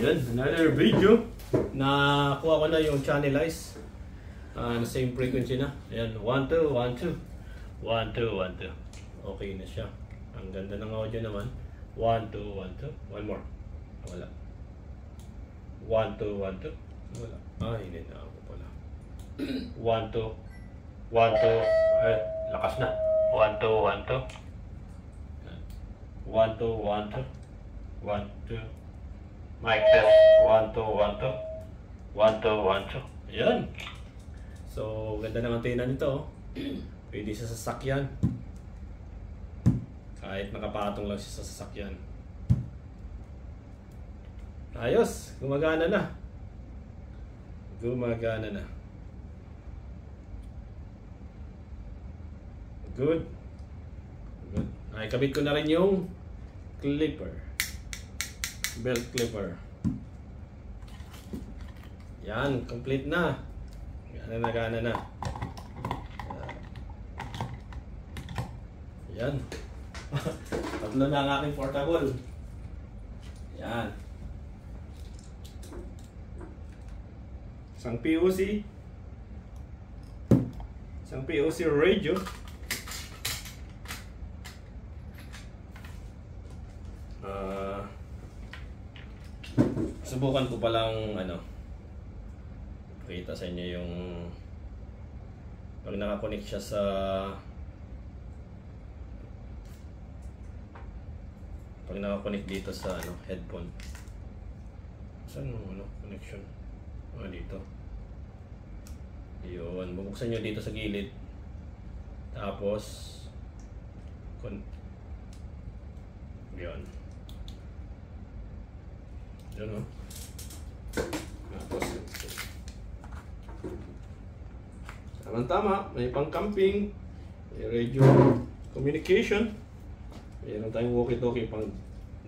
Yun, another video. Nakuha ko na yung channelize. Same frequency na. Ayan, 1, 2, 1, 2. 1, 2, 1, 2. Okay na siya. Ang ganda ng audio naman. 1, 2, 1, 2. One more. Wala. 1, 2, 1, 2. Wala. Hindi na ako pala. 1, 2. 1, 2. Ay, lakas na. 1, 2, 1, 2. 1, 2, 1, 2. 1, 2. Mic test. 1, 2, 1, 2. 1, 2, 1, 2. Ayan. So, ganda ng antena nito. Pwede sa sasakyan. Kahit nakapatong lang siya sa sasakyan. Ayos. Gumagana na. Gumagana na. Good. Good. Nakikabit ko na rin yung clipper. Belt clipper. Yan. Complete na. Gana na. Yan. Tatlo na ang aking portable. Yan. Isang POC. Isang POC radio. Subukan ko palang pakita sa inyo yung pag nakakonect siya sa dito sa headphone. Saan yung connection? Dito. Yun, bubuksan nyo dito sa gilid. Tapos yun. Yun Tapos tama, may pang camping, may radio communication, mayroon tayong walkie-talkie pang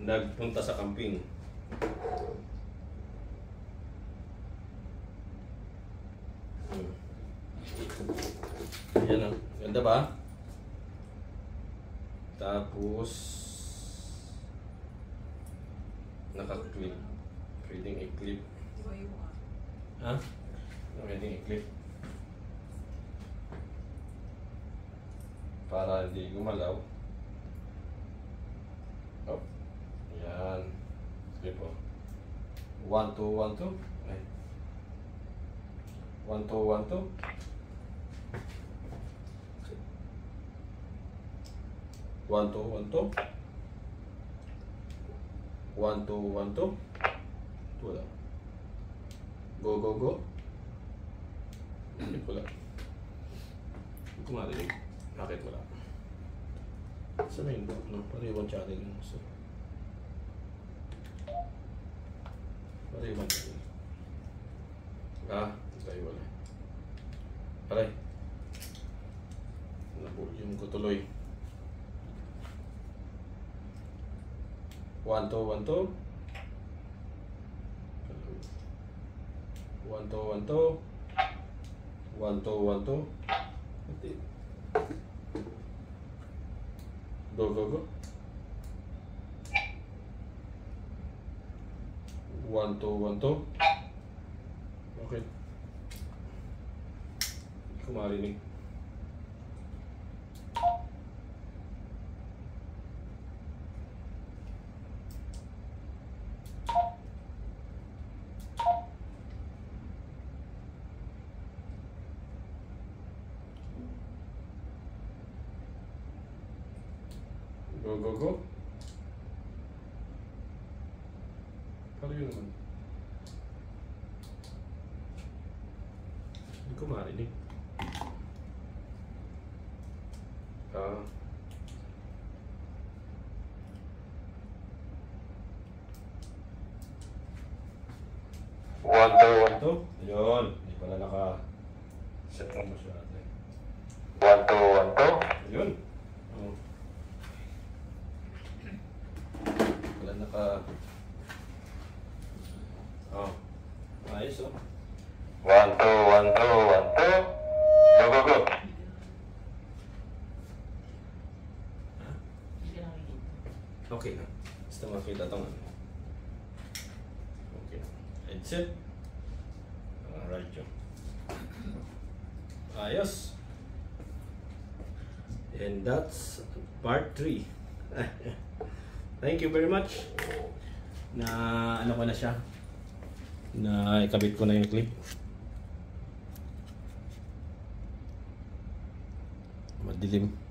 nagpunta sa camping. Ayan ganda ba? Tapos naka-clip, pwedeng i-clip. Pwedeng i-clip para hindi gumalaw. Yan. Clip 1, 2, 1, 2. 1, 2, 1, 2. 1, 2, 1, 2. 1, 2, 1, 2. Wala. Go, go, go. Wala. Hindi ko marinig. Bakit wala? Saan na yung pariwan channel yung gusto. Pariwan channel. Tayo wala. Aray. Yung ko tuloy. 1, 2, 1, 2. 1, 2, 1, 2. 1, 2, 1, 2. Go, go, go. 1, 2, 1, 2. Okay. Hindi ko marinig. Go, go, go. Paano yun naman? Hindi ko marinig. 1, 2, 1, 2. Ayun. Hindi pala naka-set mo siya natin. 1, 2, 1, 2. Ayun. Wala ayos 1, 2, 1, 2, 1, 2. Go, go, go. Okay na. Basta makita itong That's it. Alright yun. Ayos. And that's part 3. Thank you very much. Na ano ko na siya. Na ikabit ko na yung clip. Madilim.